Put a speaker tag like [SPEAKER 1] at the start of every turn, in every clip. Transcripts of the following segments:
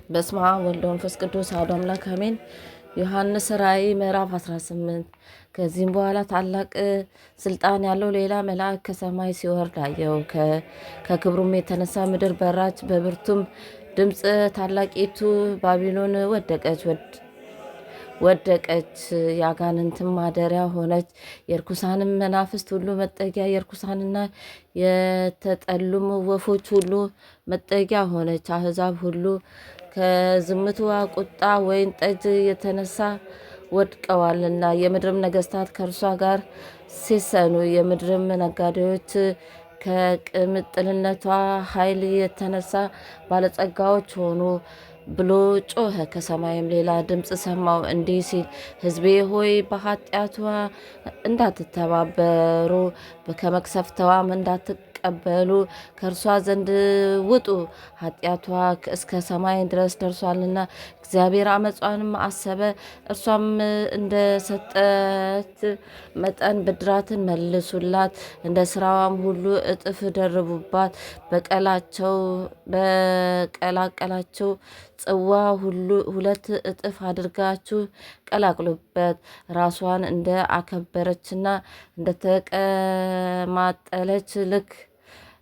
[SPEAKER 1] በስመ አብ ወወልድ ወመንፈስ ቅዱስ አሐዱ አምላክ አሜን። ዮሐንስ ራእይ ምዕራፍ 18 ከዚህም በኋላ ታላቅ ስልጣን ያለው ሌላ መልአክ ከሰማይ ሲወርድ አየሁ። ከክብሩም የተነሳ ምድር በራች፣ በብርቱም ድምፅ ታላቂቱ ባቢሎን ወደቀች፣ የአጋንንትም ማደሪያ ሆነች፣ የርኩሳንም መናፍስት ሁሉ መጠጊያ፣ የርኩሳንና የተጠሉም ወፎች ሁሉ መጠጊያ ሆነች። አሕዛብ ሁሉ ከዝሙትዋ ቁጣ ወይን ጠጅ የተነሳ ወድቀዋልና፣ የምድርም ነገስታት ከእርሷ ጋር ሴሰኑ፣ የምድርም ነጋዴዎች ከቅምጥልነቷ ኃይል የተነሳ ባለጸጋዎች ሆኑ ብሎ ጮኸ። ከሰማይም ሌላ ድምፅ ሰማሁ እንዲህ ሲል፣ ሕዝቤ ሆይ በኃጢአቷ እንዳትተባበሩ ከመቅሰፍተዋም እንዳትቀበሉ ከእርሷ ዘንድ ውጡ። ኃጢአቷ እስከ ሰማይ ድረስ ደርሷልና እግዚአብሔር አመጿንም አሰበ። እርሷም እንደሰጠች መጠን ብድራትን መልሱላት፣ እንደ ስራዋም ሁሉ እጥፍ ደርቡባት። በቀላቀላቸው ጽዋ ሁሉ ሁለት እጥፍ አድርጋችሁ ቀላቅሉበት። ራሷን እንደ አከበረችና እንደተቀማጠለች ልክ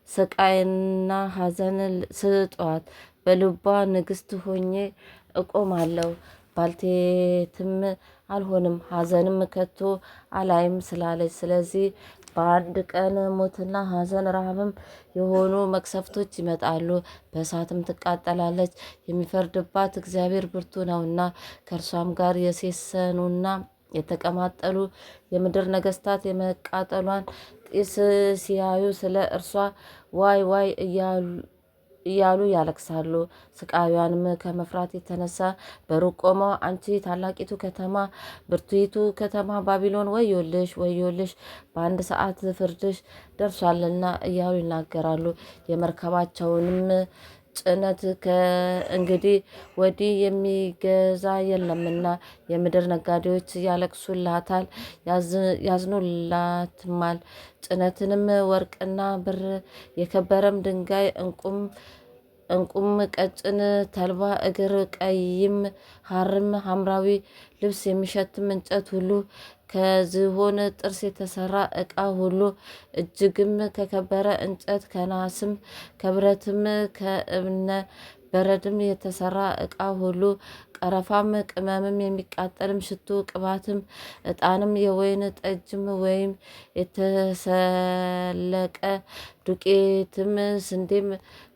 [SPEAKER 1] ስቃይና ሐዘን ስጧት። በልቧ ንግሥት ሆኜ እቆማለሁ፣ ባልቴትም አልሆንም፣ ሐዘንም ከቶ አላይም ስላለች፣ ስለዚህ በአንድ ቀን ሞትና ሐዘን ረሃብም የሆኑ መቅሰፍቶች ይመጣሉ። በእሳትም ትቃጠላለች። የሚፈርድባት እግዚአብሔር ብርቱ ነውና። ከእርሷም ጋር የሴሰኑና የተቀማጠሉ የምድር ነገስታት የመቃጠሏን ጢስ ሲያዩ ስለ እርሷ ዋይ ዋይ እያሉ ያለቅሳሉ። ስቃዩንም ከመፍራት የተነሳ በሩቅ ቆመው አንቺ ታላቂቱ ከተማ፣ ብርቱይቱ ከተማ ባቢሎን ወዮልሽ፣ ወዮልሽ፣ በአንድ ሰዓት ፍርድሽ ደርሷልና እያሉ ይናገራሉ። የመርከባቸውንም ጭነት ከእንግዲህ ወዲህ የሚገዛ የለምና የምድር ነጋዴዎች ያለቅሱላታል፣ ያዝኑላትማል። ጭነትንም ወርቅና ብር፣ የከበረም ድንጋይ፣ እንቁም፣ ቀጭን ተልባ እግር፣ ቀይም ሐርም፣ ሐምራዊ ልብስ፣ የሚሸትም እንጨት ሁሉ፣ ከዝሆን ጥርስ የተሰራ ዕቃ ሁሉ፣ እጅግም ከከበረ እንጨት፣ ከናስም፣ ከብረትም፣ ከእብነ በረድም የተሰራ ዕቃ ሁሉ፣ ቀረፋም፣ ቅመምም፣ የሚቃጠልም ሽቱ፣ ቅባትም፣ ዕጣንም፣ የወይን ጠጅም ወይም የተሰለቀ ዱቄትም፣ ስንዴም፣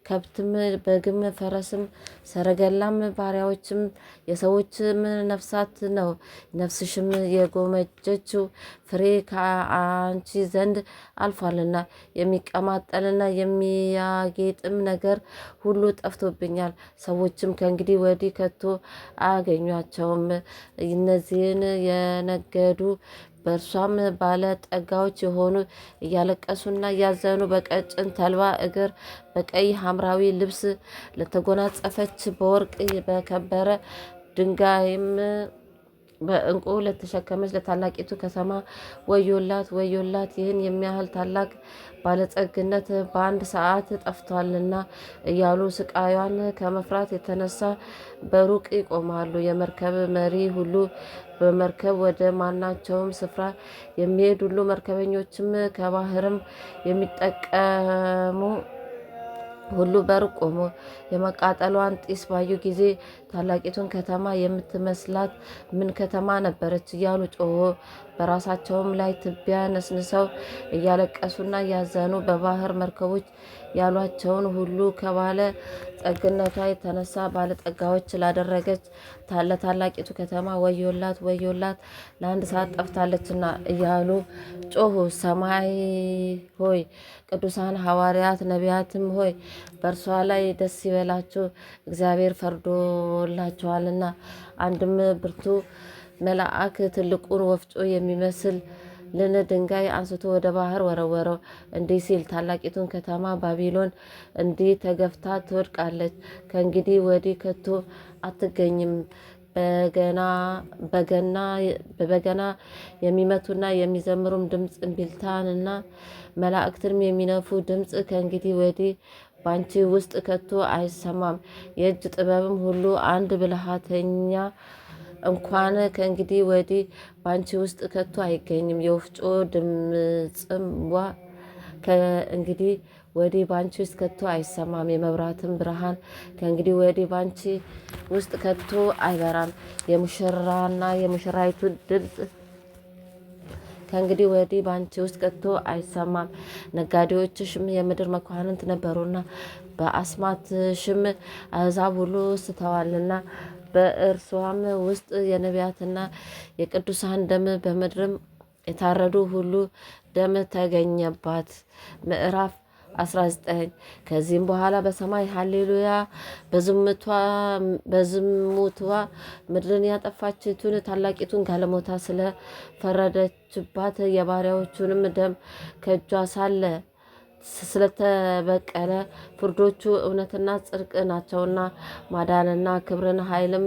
[SPEAKER 1] ከብትም፣ በግም፣ ፈረስም፣ ሰረገላም፣ ባሪያዎችም፣ የሰዎችም ነፍሳት ነው። ነፍስሽም የጎመጀችው ፍሬ ከአንቺ ዘንድ አልፏልና የሚቀማጠልና የሚያጌጥም ነገር ሁሉ ጠፍቶብኛል። ሰዎችም ከእንግዲህ ወዲህ ከቶ አያገኟቸውም። እነዚህን የነገዱ በእርሷም ባለ ጠጋዎች የሆኑ እያለቀሱና እያዘኑ በቀጭን ተልባ እግር፣ በቀይ ሐምራዊ ልብስ ለተጎናጸፈች፣ በወርቅ በከበረ ድንጋይም በዕንቁ ለተሸከመች ለታላቂቱ ከተማ ወዮላት፣ ወዮላት! ይህን የሚያህል ታላቅ ባለጸግነት በአንድ ሰዓት ጠፍቷልና እያሉ ስቃዩን ከመፍራት የተነሳ በሩቅ ይቆማሉ። የመርከብ መሪ ሁሉ በመርከብ ወደ ማናቸውም ስፍራ የሚሄድ ሁሉ፣ መርከበኞችም ከባህርም የሚጠቀሙ ሁሉ በሩቅ ቆሙ። የመቃጠሏን ጢስ ባዩ ጊዜ ታላቂቱን ከተማ የምትመስላት ምን ከተማ ነበረች እያሉ ጮሆ፣ በራሳቸውም ላይ ትቢያ ነስንሰው እያለቀሱና እያዘኑ በባህር መርከቦች ያሏቸውን ሁሉ ከባለ ጠግነቷ የተነሳ ባለጠጋዎች ላደረገች ለታላቂቱ ከተማ ወዮላት፣ ወዮላት! ለአንድ ሰዓት ጠፍታለችና እያሉ ጮሁ። ሰማይ ሆይ፣ ቅዱሳን ሐዋርያት ነቢያትም ሆይ በእርሷ ላይ ደስ ይበላችሁ፣ እግዚአብሔር ፈርዶላቸዋልና። አንድም ብርቱ መልአክ ትልቁን ወፍጮ የሚመስል ልን ድንጋይ አንስቶ ወደ ባህር ወረወረው፣ እንዲህ ሲል፣ ታላቂቱን ከተማ ባቢሎን እንዲህ ተገፍታ ትወድቃለች፣ ከእንግዲህ ወዲህ ከቶ አትገኝም። በበገና የሚመቱና የሚዘምሩም ድምፅ፣ እምቢልታንና መላእክትንም የሚነፉ ድምፅ ከእንግዲህ ወዲህ ባንቺ ውስጥ ከቶ አይሰማም። የእጅ ጥበብም ሁሉ አንድ ብልሃተኛ እንኳን ከእንግዲህ ወዲህ ባንቺ ውስጥ ከቶ አይገኝም። የወፍጮ ድምፅዋ ከእንግዲህ ወዲህ ባንቺ ውስጥ ከቶ አይሰማም። የመብራትም ብርሃን ከእንግዲህ ወዲህ ባንቺ ውስጥ ከቶ አይበራም። የሙሽራና የሙሽራይቱ ድምፅ ከእንግዲህ ወዲህ ባንቺ ውስጥ ከቶ አይሰማም። ነጋዴዎችሽም የምድር መኳንንት ነበሩና በአስማትሽም አሕዛብ ሁሉ ስተዋልና በእርሷም ውስጥ የነቢያትና የቅዱሳን ደም በምድርም የታረዱ ሁሉ ደም ተገኘባት። ምዕራፍ 19 ከዚህም በኋላ በሰማይ ሃሌሉያ በዝሙቷ ምድርን ያጠፋችቱን ታላቂቱን ጋለሞታ ስለ ፈረደችባት የባሪያዎቹንም ደም ከእጇ ሳለ ስለተበቀለ ፍርዶቹ እውነትና ጽድቅ ናቸውና ማዳንና ክብርን ኃይልም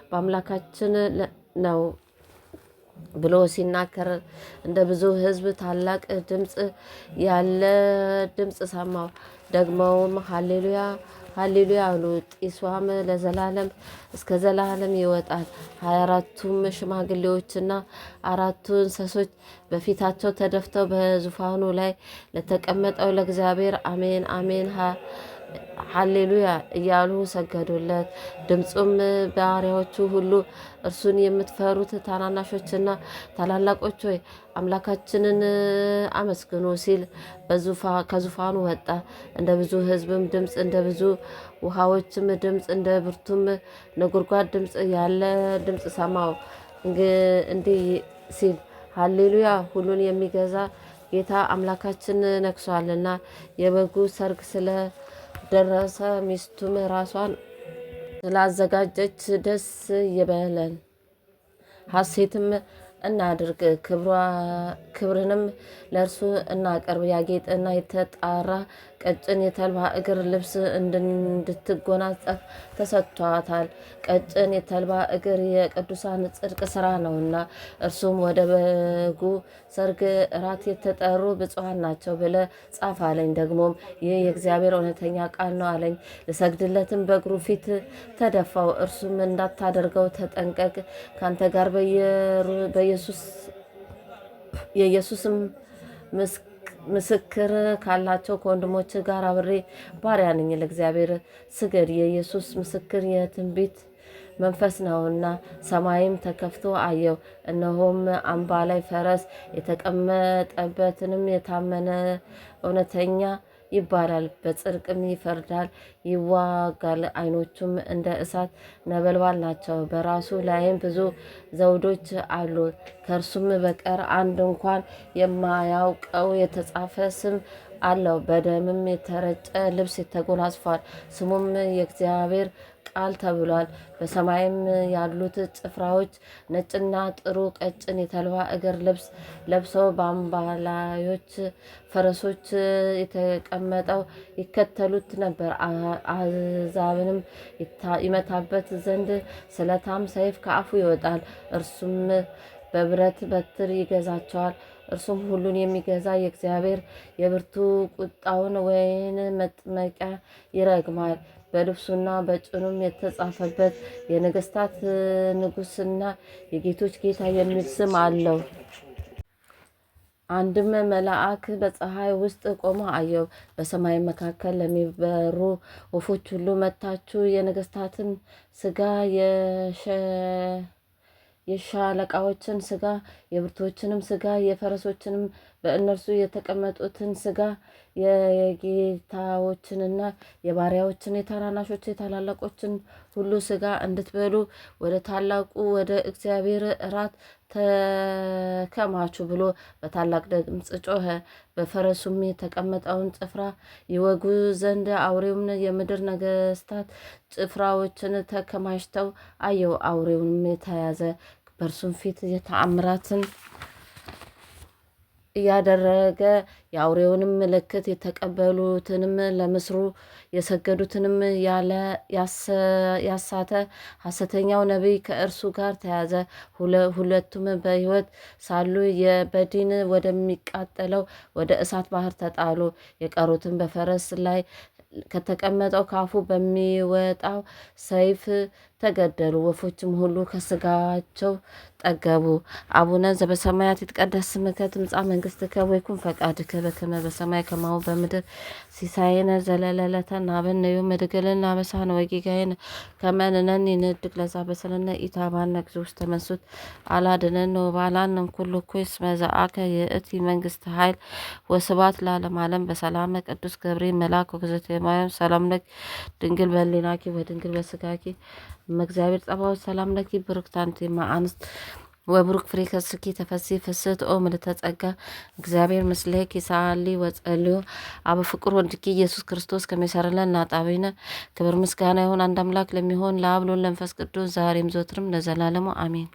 [SPEAKER 1] በአምላካችን ነው ብሎ ሲናገር እንደ ብዙ ሕዝብ ታላቅ ድምፅ ያለ ድምፅ ሰማው። ደግመውም ሃሌሉያ ሃሌሉያ አሉ። ጢሷም ለዘላለም እስከ ዘላለም ይወጣል። 24ቱም ሽማግሌዎችና አራቱ እንስሶች በፊታቸው ተደፍተው በዙፋኑ ላይ ለተቀመጠው ለእግዚአብሔር አሜን አሜን ሃሌሉያ እያሉ ሰገዱለት። ድምፁም ባሪያዎቹ ሁሉ እርሱን የምትፈሩት ታናናሾችና ታላላቆች ሆይ አምላካችንን አመስግኑ ሲል ከዙፋኑ ወጣ። እንደ ብዙ ሕዝብም ድምፅ፣ እንደ ብዙ ውሃዎችም ድምፅ፣ እንደ ብርቱም ነጎድጓድ ድምፅ ያለ ድምፅ ሰማው። እንዲህ ሲል ሃሌሉያ ሁሉን የሚገዛ ጌታ አምላካችን ነግሷልና የበጉ ሰርግ ስለደረሰ ሚስቱም ራሷን ስላዘጋጀች ደስ ይበለን፣ ሐሴትም እናድርግ፣ ክብርንም ለእርሱ እናቀርብ። ያጌጠና የተጣራ ቀጭን የተልባ እግር ልብስ እንድትጎናጸፍ ተሰጥቷታል። ቀጭን የተልባ እግር የቅዱሳን ጽድቅ ስራ ነውና እርሱም ወደ በጉ ሰርግ እራት የተጠሩ ብፁዓን ናቸው ብለ ጻፍ አለኝ። ደግሞም ይህ የእግዚአብሔር እውነተኛ ቃል ነው አለኝ። ልሰግድለትም በእግሩ ፊት ተደፋው። እርሱም እንዳታደርገው ተጠንቀቅ፣ ካንተ ጋር የኢየሱስም ምስክር ካላቸው ከወንድሞች ጋር አብሬ ባሪያ ነኝ። ለእግዚአብሔር ስገድ። የኢየሱስ ምስክር የትንቢት መንፈስ ነውና። ሰማይም ተከፍቶ አየው፣ እነሆም አምባ ላይ ፈረስ የተቀመጠበትንም የታመነ እውነተኛ ይባላል፣ በጽድቅም ይፈርዳል፣ ይዋጋል። ዓይኖቹም እንደ እሳት ነበልባል ናቸው። በራሱ ላይም ብዙ ዘውዶች አሉ። ከእርሱም በቀር አንድ እንኳን የማያውቀው የተጻፈ ስም አለው። በደምም የተረጨ ልብስ ተጎናጽፏል። ስሙም የእግዚአብሔር ቃል ተብሏል። በሰማይም ያሉት ጭፍራዎች ነጭና ጥሩ ቀጭን የተልባ እግር ልብስ ለብሰው በአምባላዮች ፈረሶች የተቀመጠው ይከተሉት ነበር። አሕዛብንም ይመታበት ዘንድ ስለታም ሰይፍ ከአፉ ይወጣል። እርሱም በብረት በትር ይገዛቸዋል። እርሱም ሁሉን የሚገዛ የእግዚአብሔር የብርቱ ቁጣውን ወይን መጥመቂያ ይረግማል። በልብሱና በጭኑም የተጻፈበት የነገስታት ንጉስና የጌቶች ጌታ የሚል ስም አለው። አንድም መልአክ በፀሐይ ውስጥ ቆሞ አየው። በሰማይ መካከል ለሚበሩ ወፎች ሁሉ መጥታችሁ የነገስታትን ስጋ የሻለቃዎችን ስጋ የብርቶችንም ስጋ የፈረሶችንም በእነርሱ የተቀመጡትን ስጋ የጌታዎችንና የባሪያዎችን የታናናሾች የታላላቆችን ሁሉ ስጋ እንድትበሉ ወደ ታላቁ ወደ እግዚአብሔር እራት ተከማቹ ብሎ በታላቅ ድምፅ ጮኸ። በፈረሱም የተቀመጠውን ጭፍራ ይወጉ ዘንድ አውሬውን የምድር ነገስታት ጭፍራዎችን ተከማችተው አየው። አውሬውንም የተያዘ በእርሱም ፊት የተአምራትን እያደረገ የአውሬውንም ምልክት የተቀበሉትንም ለምስሉ የሰገዱትንም ያሳተ ሐሰተኛው ነቢይ ከእርሱ ጋር ተያዘ። ሁለቱም በሕይወት ሳሉ በዲን ወደሚቃጠለው ወደ እሳት ባህር ተጣሉ። የቀሩትም በፈረስ ላይ ከተቀመጠው ካፉ በሚወጣው ሰይፍ ተገደሉ። ወፎችም ሁሉ ከስጋቸው ጠገቡ። አቡነ ዘበሰማያት ይትቀደስ ስምከ ትምጻእ መንግስትከ ወይኩን ፈቃድከ በከመ በሰማይ ከማሁ በምድር ሲሳየነ ዘለለዕለትነ ሀበነ ዮም ወኅድግ ለነ አበሳነ ወጌጋየነ ከመ ንሕነኒ ንኅድግ ለዘአበሰለነ ኢታብአነ እግዚኦ ውስተ መንሱት አላድኅነነ ወባልሐነ እምኩሉ እኩይ እስመ ዘአከ ይእቲ መንግስት ኃይል ወስብሐት ለዓለመ ዓለም። በሰላመ ቅዱስ ገብርኤል መልአክ ወእግዝእትየ ማርያም ሰላም ለኪ ድንግል በሕሊናኪ ወድንግል በሥጋኪ እመእግዚአብሔር ጸባኦት ሰላም ለኪ ብሩክት አንቲ እም አንስት ወብሩክ ፍሬ ከርስኪ ተፈሥሒ ፍስሕት ኦ ምልዕተ ጸጋ እግዚአብሔር ምስሌኪ ሰአሊ ወጸልዩ አብ ፍቁር ወልድኪ ኢየሱስ ክርስቶስ ከመ ይሠረይ ለነ ኃጣውኢነ። ክብር ምስጋና ይሁን አንድ አምላክ ለሚሆን ለአብ ለወልድ ለመንፈስ ቅዱስ ዛሬም ዘወትርም ለዘላለሙ አሜን።